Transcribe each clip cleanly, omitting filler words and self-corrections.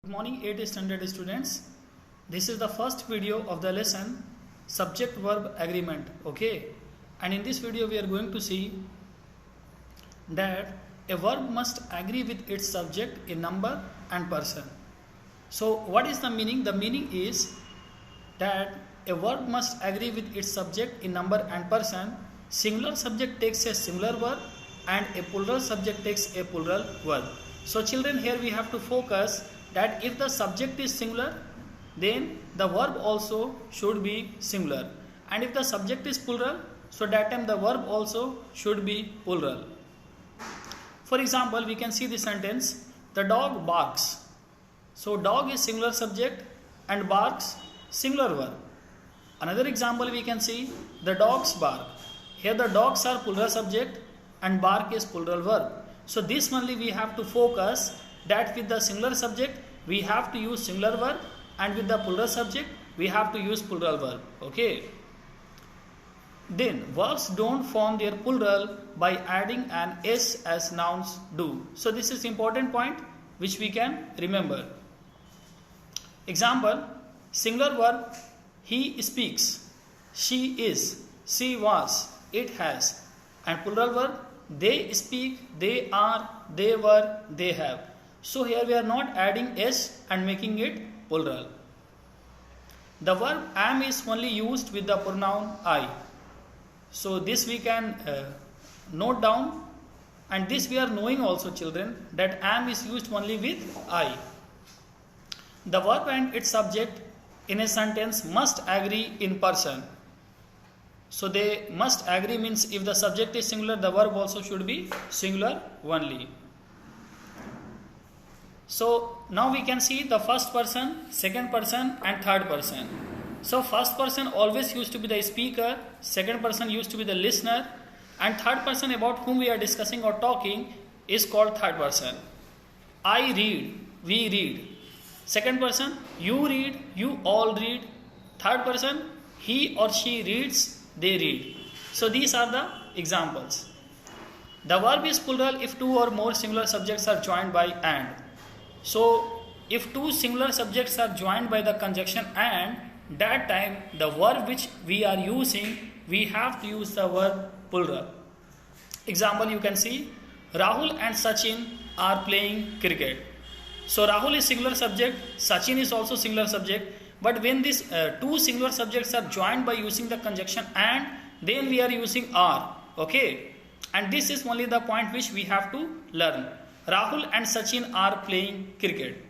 Good morning 8th standard students. This is the first video of the lesson subject verb agreement. Okay, and in this video we are going to see that a verb must agree with its subject in number and person. So what is the meaning? The meaning is that a verb must agree with its subject in number and person. Singular subject takes a singular verb and a plural subject takes a plural verb. So children, here we have to focus that if the subject is singular, then the verb also should be singular, and if the subject is plural, so that time the verb also should be plural. For example, we can see the sentence, the dog barks. So dog is singular subject and barks singular verb. Another example we can see, the dogs bark. Here the dogs are plural subject and bark is plural verb. So this only we have to focus, that with the singular subject we have to use singular verb and with the plural subject we have to use plural verb. Okay. Then verbs don't form their plural by adding an s as nouns do. So this is important point which we can remember. Example, singular verb, he speaks, she is, she was, it has, and plural verb, they speak, they are, they were, they have. So here we are not adding s and making it plural. The verb am is only used with the pronoun I. So this we can note down, and this we are knowing also children, that am is used only with I. The verb and its subject in a sentence must agree in person. So they must agree means if the subject is singular, the verb also should be singular only. So now we can see the first person, second person and third person. So first person always used to be the speaker, second person used to be the listener, and third person about whom we are discussing or talking is called third person. I read, we read. Second person, you read, you all read. Third person, he or she reads, they read. So these are the examples. The verb is plural if two or more singular subjects are joined by and. So if two singular subjects are joined by the conjunction and, that time the verb which we are using, we have to use the verb plural. Example, you can see Rahul and Sachin are playing cricket. So Rahul is singular subject, Sachin is also singular subject, but when these two singular subjects are joined by using the conjunction and, then we are using are. Okay, and this is only the point which we have to learn. Rahul and Sachin are playing cricket.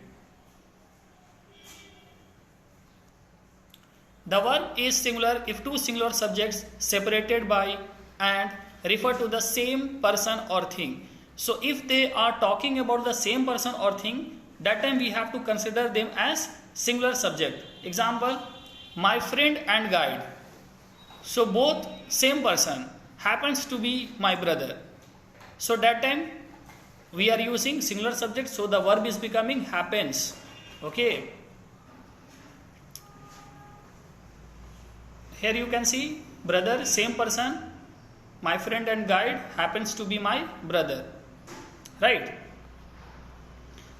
The verb is singular if two singular subjects separated by and refer to the same person or thing. So if they are talking about the same person or thing, that time we have to consider them as singular subject. Example, my friend and guide. So both same person happens to be my brother. So that time we are using singular subject, so the verb is becoming happens. Okay. Here you can see brother, same person, my friend and guide happens to be my brother. Right.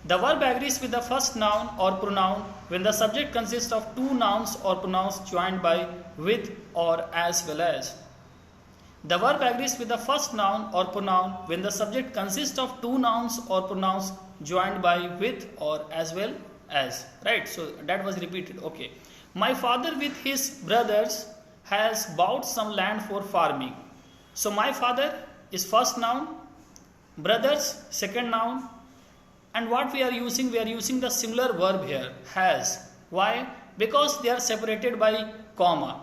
The verb agrees with the first noun or pronoun when the subject consists of two nouns or pronouns joined by with or as well as. The verb agrees with the first noun or pronoun when the subject consists of two nouns or pronouns joined by with or as well as. Right, so that was repeated. Okay. My father with his brothers has bought some land for farming. So my father is first noun, brothers second noun, and what we are using the singular verb here, has. Why? Because they are separated by comma.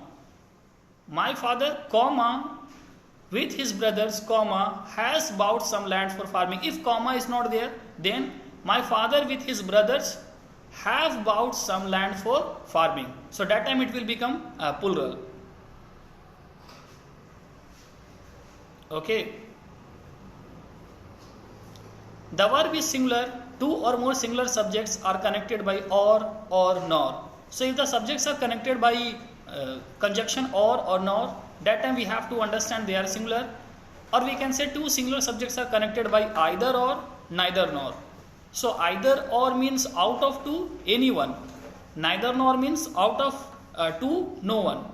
My father, comma, with his brothers, comma, has bought some land for farming. If comma is not there, then my father with his brothers have bought some land for farming. So that time it will become plural. Okay. The verb is singular. Two or more singular subjects are connected by or nor. So if the subjects are connected by conjunction or nor, that time we have to understand they are singular. Or we can say two singular subjects are connected by either or, neither nor. So either or means out of two, anyone. Neither nor means out of two, no one.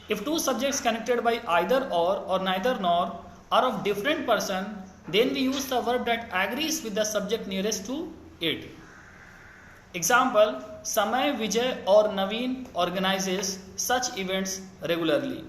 If two subjects connected by either or neither nor are of different person, then we use the verb that agrees with the subject nearest to it. Example, Samay, Vijay or Naveen organizes such events regularly.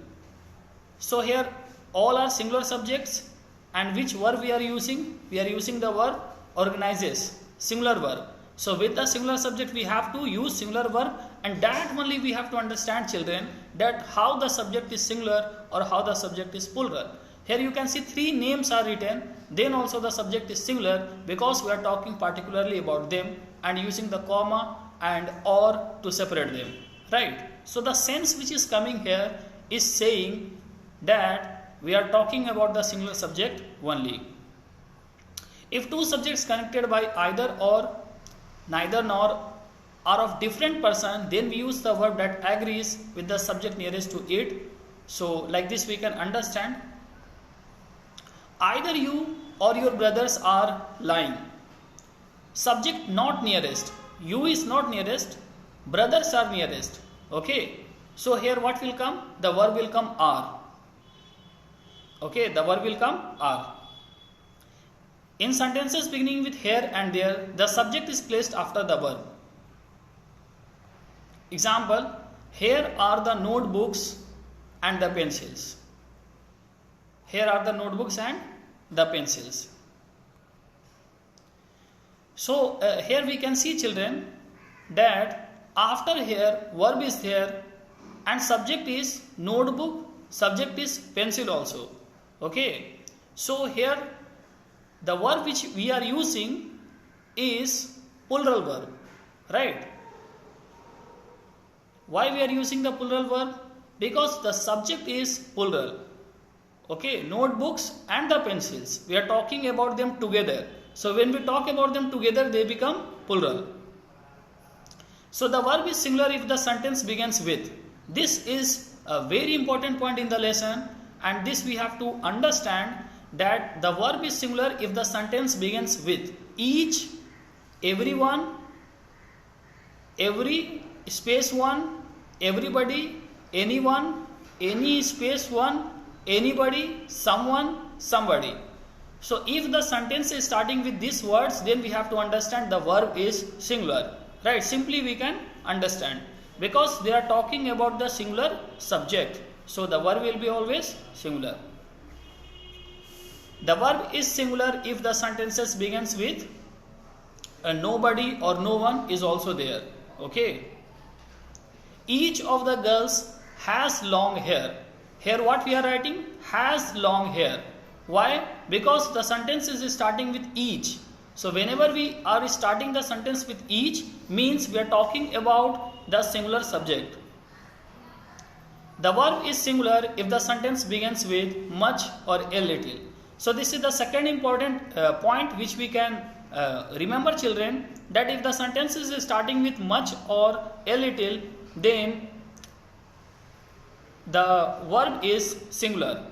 So here all are singular subjects, and which verb we are using? We are using the verb organizes, singular verb. So with the singular subject we have to use singular verb, and that only we have to understand, children, that how the subject is singular or how the subject is plural. Here you can see three names are written, then also the subject is singular because we are talking particularly about them and using the comma and or to separate them, right? So the sense which is coming here is saying that we are talking about the singular subject only. If two subjects connected by either or, neither nor are of different person, then we use the verb that agrees with the subject nearest to it. So like this we can understand, either you or your brothers are lying. Subject not nearest, you is not nearest, brothers are nearest. Okay, so here what will come? The verb will come are. Okay, the verb will come are. In sentences beginning with here and there, the subject is placed after the verb. Example, here are the notebooks and the pencils. Here are the notebooks and the pencils. So here we can see, children, that after here verb is there and subject is notebook, subject is pencil also. Okay, so here the verb which we are using is plural verb, right? Why we are using the plural verb? Because the subject is plural. Okay, notebooks and the pencils, we are talking about them together. So when we talk about them together, they become plural. So the verb is singular if the sentence begins with. This is a very important point in the lesson, and this we have to understand, that the verb is singular if the sentence begins with each, everyone, every space one, everybody, anyone, any space one, anybody, someone, somebody. So if the sentence is starting with these words, then we have to understand the verb is singular, right? Simply we can understand, because they are talking about the singular subject, so the verb will be always singular. The verb is singular if the sentences begins with a nobody or no one is also there. Okay, each of the girls has long hair. Here what we are writing? Has long hair. Why? Because the sentence is starting with each. So whenever we are starting the sentence with each, means we are talking about the singular subject. The verb is singular if the sentence begins with much or a little. So this is the second important point which we can remember, children, that if the sentence is starting with much or a little, then the verb is singular.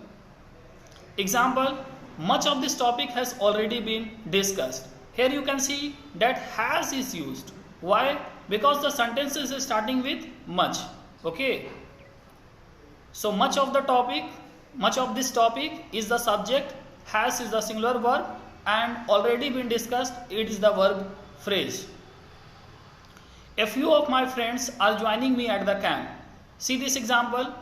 Example, much of this topic has already been discussed. Here you can see that has is used. Why? Because the sentence is starting with much. Okay, so much of the topic, much of this topic is the subject, has is the singular verb, and already been discussed, it is the verb phrase. A few of my friends are joining me at the camp. See this example.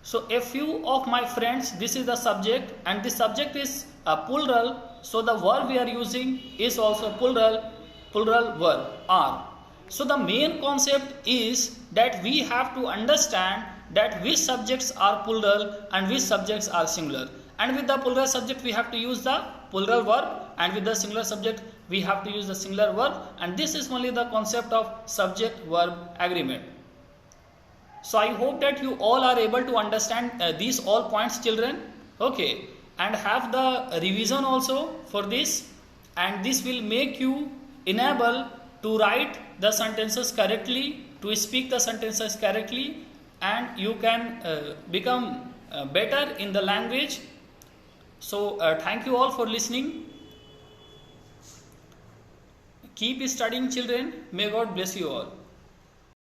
So a few of my friends, this is the subject, and this subject is a plural, so the verb we are using is also plural verb are. So the main concept is that we have to understand that which subjects are plural and which subjects are singular. And with the plural subject we have to use the plural verb, and with the singular subject we have to use the singular verb, and this is only the concept of subject verb agreement. So I hope that you all are able to understand these all points, children. Okay, and have the revision also for this, and this will make you enable to write the sentences correctly, to speak the sentences correctly, and you can become better in the language. So thank you all for listening. Keep studying children. May God bless you all.